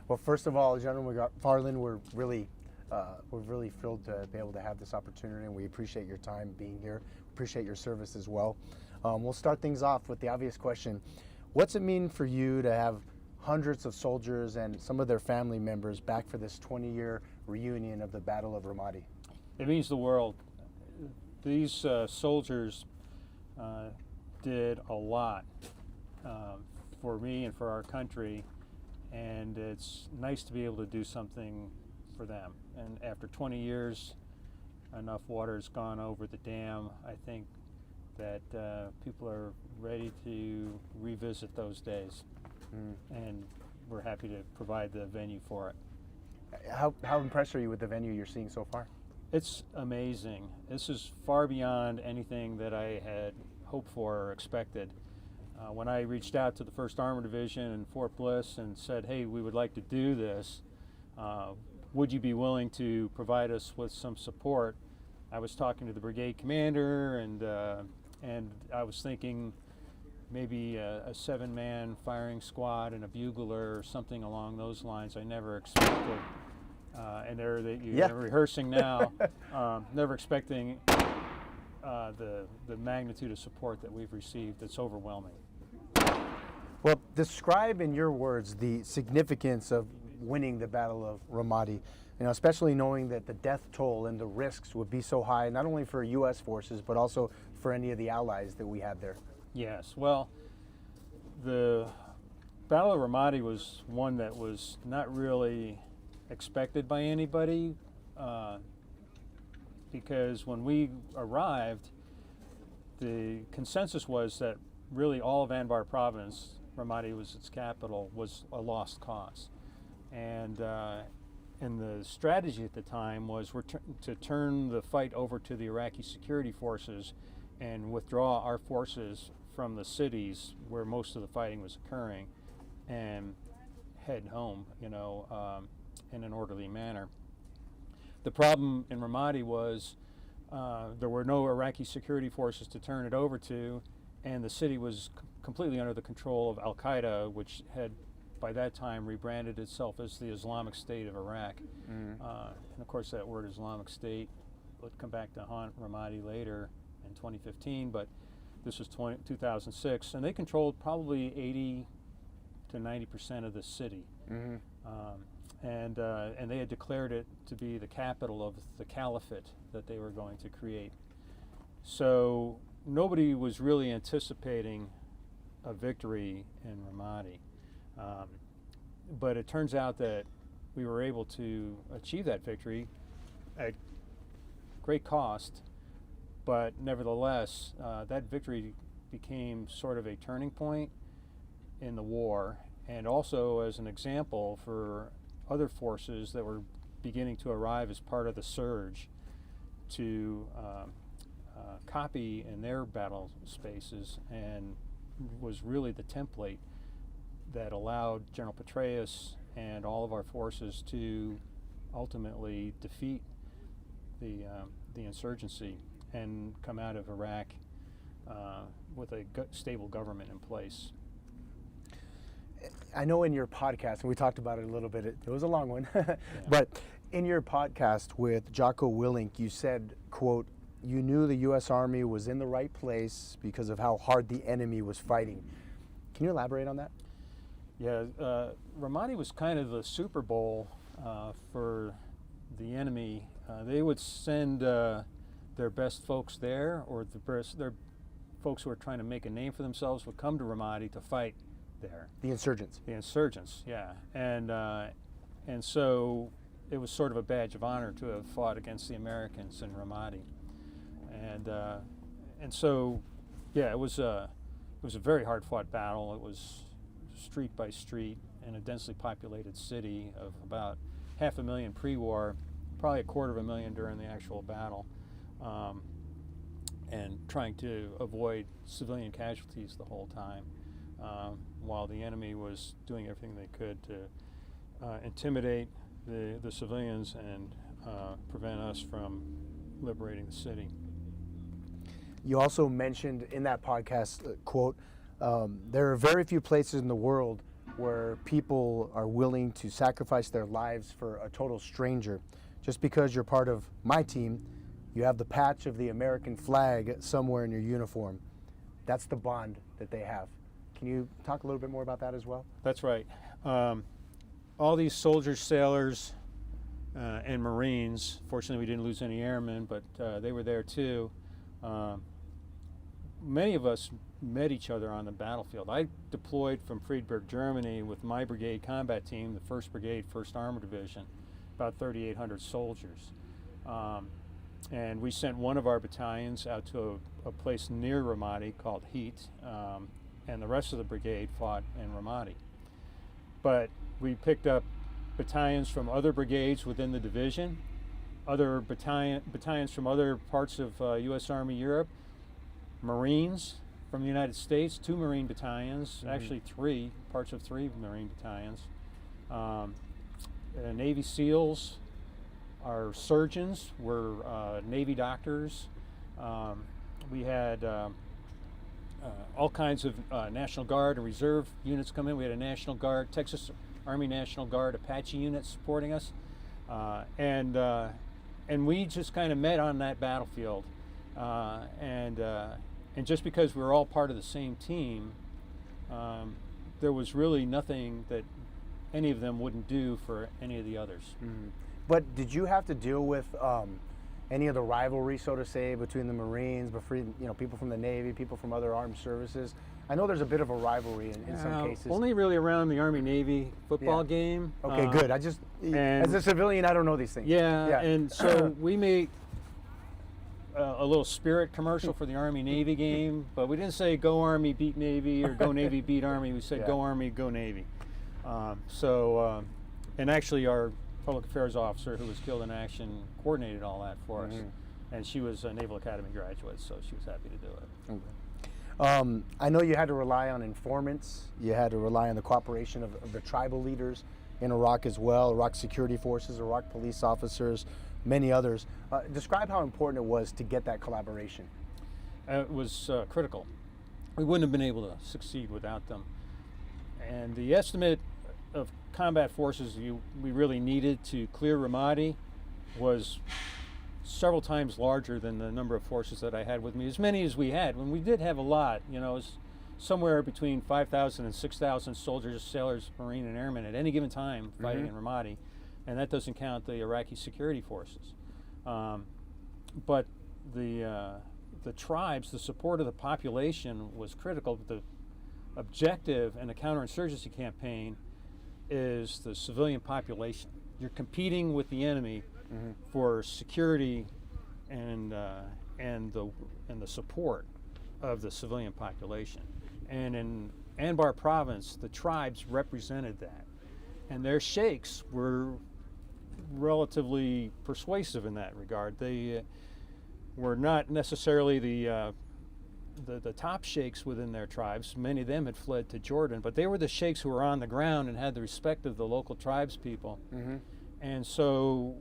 Well, first of all, General MacFarland, we're really thrilled to be able to have this opportunity, and we appreciate your time being here. Appreciate your service as well. We'll start things off with the obvious question. What's it mean for you to have hundreds of soldiers and some of their family members back for this 20-year reunion of the Battle of Ramadi? It means the world. These soldiers did a lot for me and for our country, and it's nice to be able to do something for them. And after 20 years, enough water has gone over the dam. I think that people are ready to revisit those days, and we're happy to provide the venue for it. How impressed are you with the venue you're seeing so far? It's amazing. This is far beyond anything that I had hoped for or expected. When I reached out to the 1st Armored Division in Fort Bliss and said, hey, we would like to do this, would you be willing to provide us with some support? I was talking to the brigade commander, and I was thinking maybe a 7-man firing squad and a bugler or something along those lines. I never expected, and they're rehearsing now, never expecting the magnitude of support that we've received. It's overwhelming. Well, describe in your words the significance of winning the Battle of Ramadi, especially knowing that the death toll and the risks would be so high, not only for U.S. forces, but also for any of the allies that we had there. Yes, well, the Battle of Ramadi was one that was not really expected by anybody, because when we arrived, the consensus was that really all of Anbar province, Ramadi was its capital, was a lost cause. And the strategy at the time was to turn the fight over to the Iraqi security forces and withdraw our forces from the cities where most of the fighting was occurring and head home, in an orderly manner. The problem in Ramadi was there were no Iraqi security forces to turn it over to, and the city was completely under the control of Al-Qaeda, which had by that time rebranded itself as the Islamic State of Iraq. And of course that word Islamic State would come back to haunt Ramadi later in 2015, but this was 2006, and they controlled probably 80 to 90% of the city. And they had declared it to be the capital of the caliphate that they were going to create. So nobody was really anticipating a victory in Ramadi. But it turns out that we were able to achieve that victory at great cost, but nevertheless, that victory became sort of a turning point in the war, and also as an example for other forces that were beginning to arrive as part of the surge to copy in their battle spaces, and was really the template that allowed General Petraeus and all of our forces to ultimately defeat the insurgency and come out of Iraq with a stable government in place. I know in your podcast, and we talked about it a little bit, it was a long one, but in your podcast with Jocko Willink, you said, quote, "You knew the U.S. Army was in the right place because of how hard the enemy was fighting." Can you elaborate on that? Yeah, Ramadi was kind of the Super Bowl for the enemy. They would send their best folks there, or their folks who were trying to make a name for themselves would come to Ramadi to fight there. The insurgents. The insurgents, yeah. And so it was sort of a badge of honor to have fought against the Americans in Ramadi. And so, yeah, it was a very hard-fought battle. It was street by street in a densely populated city of about 500,000 pre-war, probably 250,000 during the actual battle, and trying to avoid civilian casualties the whole time, while the enemy was doing everything they could to intimidate the civilians and prevent us from liberating the city. You also mentioned in that podcast, quote, "There are very few places in the world where people are willing to sacrifice their lives for a total stranger. Just because you're part of my team, you have the patch of the American flag somewhere in your uniform. That's the bond that they have. Can you talk a little bit more about that as well? That's right. All these soldiers, sailors, and Marines, fortunately we didn't lose any airmen, but they were there too. Many of us met each other on the battlefield. I deployed from Friedberg, Germany with my brigade combat team, the 1st Brigade, 1st Armored Division, about 3,800 soldiers. And we sent one of our battalions out to a place near Ramadi called Heat, and the rest of the brigade fought in Ramadi. But we picked up battalions from other brigades within the division, other battalions from other parts of U.S. Army Europe, Marines from the United States, 2 Marine battalions, actually 3, parts of 3 Marine battalions, Navy SEALs. Our surgeons were Navy doctors. We had all kinds of National Guard and Reserve units come in. We had a National Guard, Texas Army National Guard Apache unit supporting us. And we just kind of met on that battlefield. And just because we were all part of the same team, there was really nothing that any of them wouldn't do for any of the others. But did you have to deal with any of the rivalry, so to say, between the Marines, people from the Navy, people from other armed services? I know there's a bit of a rivalry in some cases. Only really around the Army-Navy football game. Okay, good. As a civilian, I don't know these things. Yeah. And so we made a little Spirit commercial for the Army-Navy game, but we didn't say "Go Army, beat Navy" or "Go Navy, beat Army." We said "Go Army, go Navy." And actually, our public affairs officer, who was killed in action, coordinated all that for us, and she was a Naval Academy graduate, so she was happy to do it. Okay. I know you had to rely on informants. You had to rely on the cooperation of the tribal leaders in Iraq as well, Iraq security forces, Iraq police officers, many others. Describe how important it was to get that collaboration. It was critical. We wouldn't have been able to succeed without them. And the estimate of combat forces we really needed to clear Ramadi was several times larger than the number of forces that I had with me, as many as we had. When we did have a lot, it was somewhere between 5,000 and 6,000 soldiers, sailors, Marine, and airmen at any given time fighting in Ramadi, and that doesn't count the Iraqi security forces. But the tribes, the support of the population was critical. The objective in a counterinsurgency campaign is the civilian population. You're competing with the enemy for security and the support of the civilian population. And in Anbar province, the tribes represented that, and their sheikhs were relatively persuasive in that regard. They were not necessarily the top sheikhs within their tribes. Many of them had fled to Jordan, but they were the sheikhs who were on the ground and had the respect of the local tribes people. And so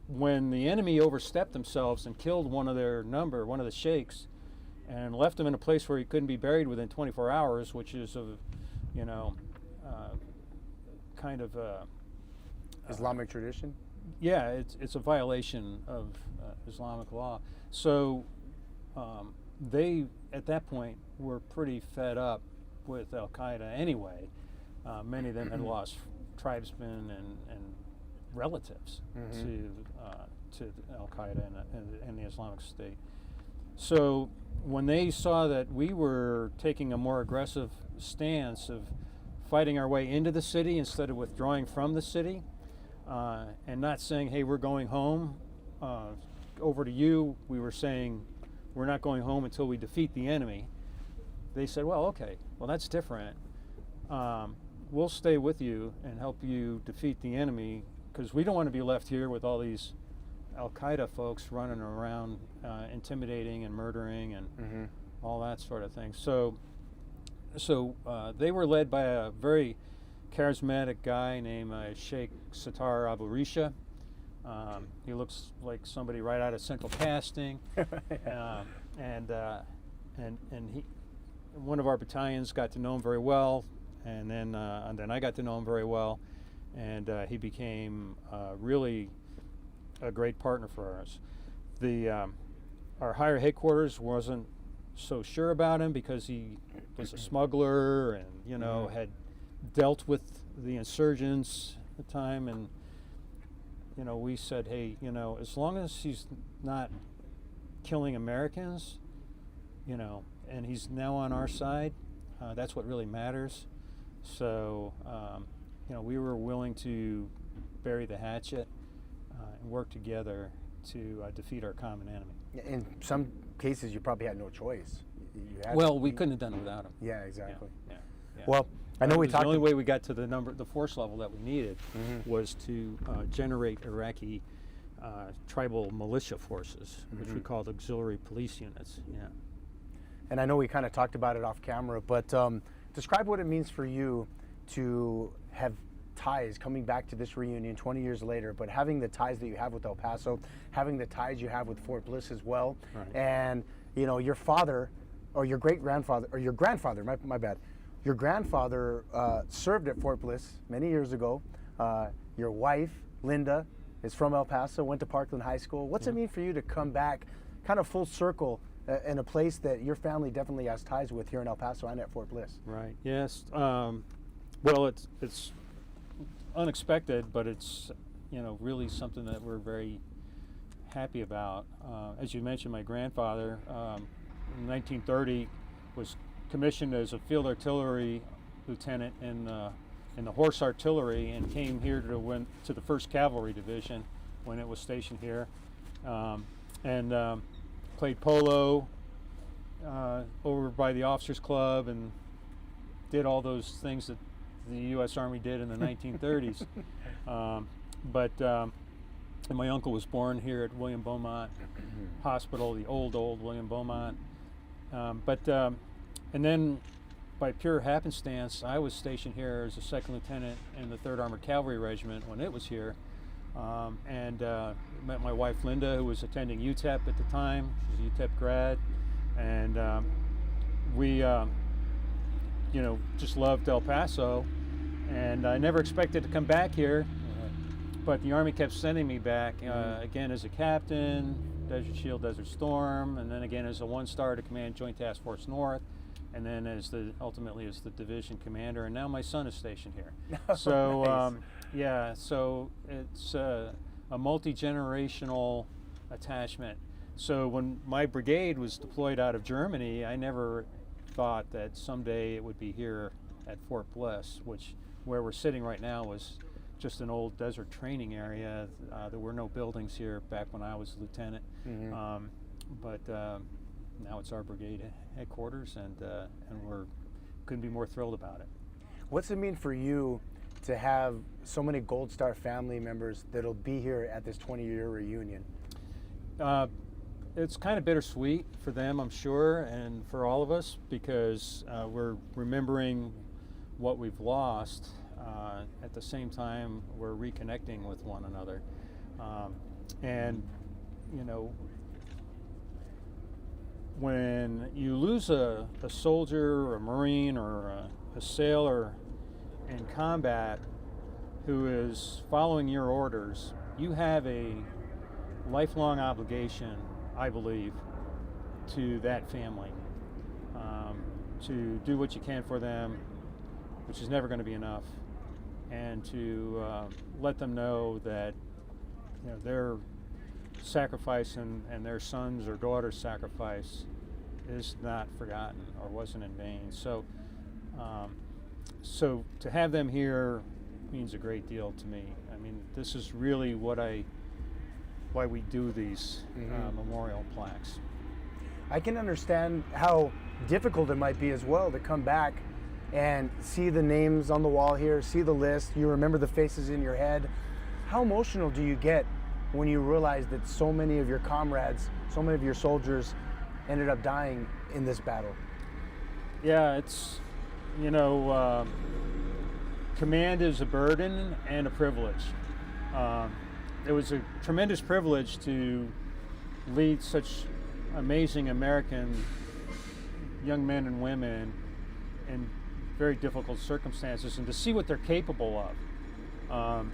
when the enemy overstepped themselves and killed one of the sheikhs, and left him in a place where he couldn't be buried within 24 hours, which is kind of Islamic tradition? Yeah, it's a violation of Islamic law. So they, at that point, were pretty fed up with Al-Qaeda anyway. Many of them had lost tribesmen and relatives to Al-Qaeda and the Islamic State. So when they saw that we were taking a more aggressive stance of fighting our way into the city instead of withdrawing from the city, and not saying, hey, we're going home, over to you, we were saying, we're not going home until we defeat the enemy. They said, well, okay, well, that's different. We'll stay with you and help you defeat the enemy, because we don't want to be left here with all these Al-Qaeda folks running around intimidating and murdering and all that sort of thing. So they were led by a very charismatic guy named Sheikh Sattar Abu Risha. He looks like somebody right out of Central Casting, and he, one of our battalions got to know him very well, and then I got to know him very well, and he became really a great partner for us. Our higher headquarters wasn't so sure about him because he was a smuggler and had dealt with the insurgents at the time, and we said, hey, as long as he's not killing Americans, and he's now on our side, that's what really matters. So we were willing to bury the hatchet and work together to defeat our common enemy. In some cases, you probably had no choice. We couldn't have done it without him. Yeah, exactly. Yeah. Well, I know we talked. The only way we got to the force level that we needed was to generate Iraqi tribal militia forces, which we called auxiliary police units. Yeah. And I know we kind of talked about it off camera, but describe what it means for you to have ties coming back to this reunion 20 years later, but having the ties that you have with El Paso, having the ties you have with Fort Bliss as well, right. And your father, or your great-grandfather, or your grandfather, my bad, your grandfather served at Fort Bliss many years ago. Your wife, Linda, is from El Paso, went to Parkland High School. What's it mean for you to come back kind of full circle in a place that your family definitely has ties with here in El Paso and at Fort Bliss? Right, yes. Well, it's unexpected, but it's really something that we're very happy about. As you mentioned, my grandfather in 1930 was commissioned as a field artillery lieutenant in the horse artillery, and came here to the 1st Cavalry Division when it was stationed here, and played polo over by the Officers Club, and did all those things that the U.S. Army did in the 1930s. And my uncle was born here at William Beaumont Hospital, the old William Beaumont. And then by pure happenstance, I was stationed here as a 2nd lieutenant in the 3rd Armored Cavalry Regiment when it was here. And met my wife Linda, who was attending UTEP at the time. She's a UTEP grad. And we just loved El Paso, and I never expected to come back here, but the Army kept sending me back, again as a captain, Desert Shield, Desert Storm, and then again as a 1-star to command Joint Task Force North, and then ultimately as the division commander, and now my son is stationed here. So nice. So it's a multi-generational attachment. So when my brigade was deployed out of Germany, I never thought that someday it would be here at Fort Bliss, where we're sitting right now was just an old desert training area. There were no buildings here back when I was lieutenant, but now it's our brigade headquarters, and we're couldn't be more thrilled about it. What's it mean for you to have so many Gold Star family members that'll be here at this 20-year reunion? It's kind of bittersweet for them, I'm sure, and for all of us, because we're remembering what we've lost. At the same time, we're reconnecting with one another. And when you lose a soldier or a Marine or a sailor in combat who is following your orders, you have a lifelong obligation, I believe, to that family, to do what you can for them, which is never going to be enough, and to let them know that their sacrifice and their sons or daughters' sacrifice is not forgotten or wasn't in vain. So, so to have them here means a great deal to me. I mean, this is really why we do these memorial plaques. I can understand how difficult it might be as well to come back and see the names on the wall here, see the list, you remember the faces in your head. How emotional do you get when you realize that so many of your comrades, so many of your soldiers ended up dying in this battle? Yeah, it's, command is a burden and a privilege. It was a tremendous privilege to lead such amazing American young men and women and very difficult circumstances, and to see what they're capable of.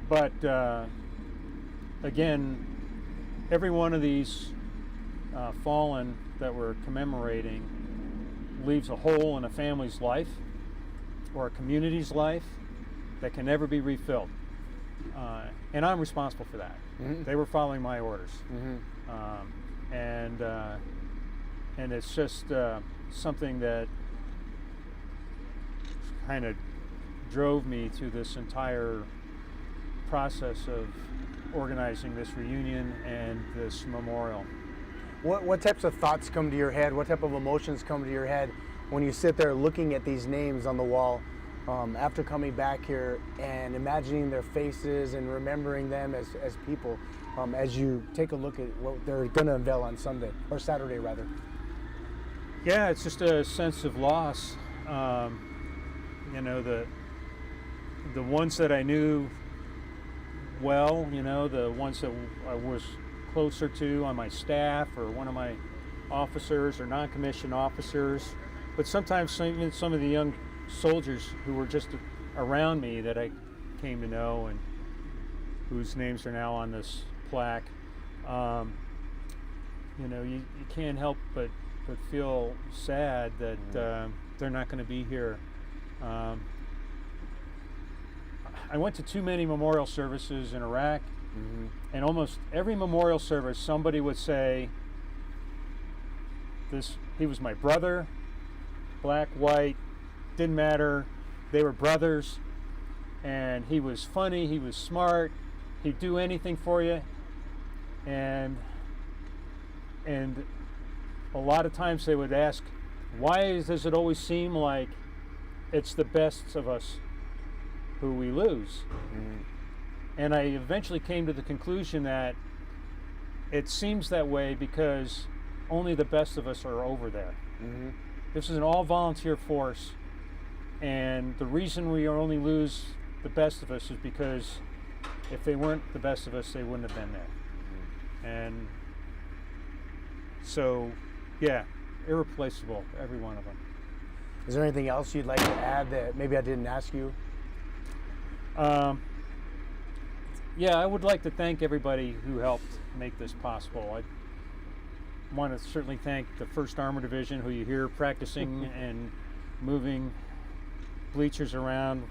But again, every one of these fallen that we're commemorating leaves a hole in a family's life or a community's life that can never be refilled. And I'm responsible for that. Mm-hmm. They were following my orders. Mm-hmm. And it's just something that kind of drove me through this entire process of organizing this reunion and this memorial. What types of thoughts come to your head? What type of emotions come to your head when you sit there looking at these names on the wall after coming back here and imagining their faces and remembering them as people as you take a look at what they're going to unveil on Sunday, or Saturday rather? Yeah, it's just a sense of loss. You know, the ones that I knew well, you know, the ones that I was closer to on my staff, or one of my officers or non-commissioned officers, but sometimes even some of the young soldiers who were just around me that I came to know and whose names are now on this plaque. You know, you can't help but feel sad that they're not going to be here. I went to too many memorial services in Iraq, and almost every memorial service somebody would say, he was my brother, black, white, didn't matter, they were brothers, and he was funny, he was smart, he'd do anything for you, and a lot of times they would ask, why does it always seem like it's the best of us who we lose? And I eventually came to the conclusion that it seems that way because only the best of us are over there. This is an all-volunteer force, and the reason we only lose the best of us is because if they weren't the best of us, they wouldn't have been there. And so, yeah, irreplaceable, every one of them. Is there anything else you'd like to add that maybe I didn't ask you? Yeah, I would like to thank everybody who helped make this possible. I want to certainly thank the 1st Armored Division, who you hear practicing and moving bleachers around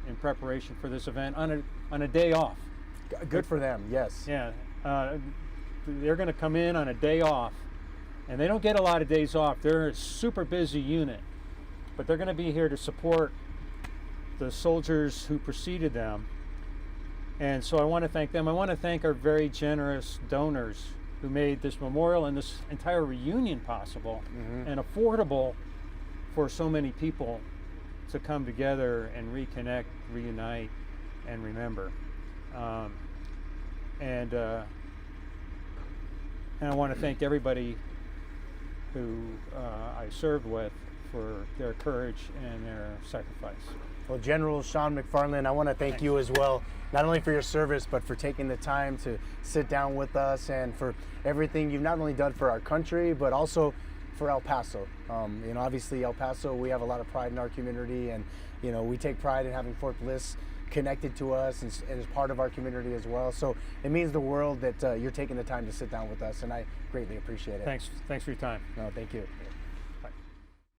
in preparation for this event on a day off. Good for them, yes. Yeah, they're going to come in on a day off, and they don't get a lot of days off. They're a super busy unit, but they're going to be here to support the soldiers who preceded them. And so I want to thank them. I want to thank our very generous donors who made this memorial and this entire reunion possible and affordable for so many people to come together and reconnect, reunite, and remember. And I want to thank everybody who I served with for their courage and their sacrifice. Well, General Sean MacFarland, I want to thank you as well, not only for your service, but for taking the time to sit down with us and for everything you've not only done for our country, but also for El Paso. You know, obviously El Paso, we have a lot of pride in our community, and you know, we take pride in having Fort Bliss connected to us and is part of our community as well. So it means the world that you're taking the time to sit down with us, and I greatly appreciate it. Thanks for your time. No, thank you.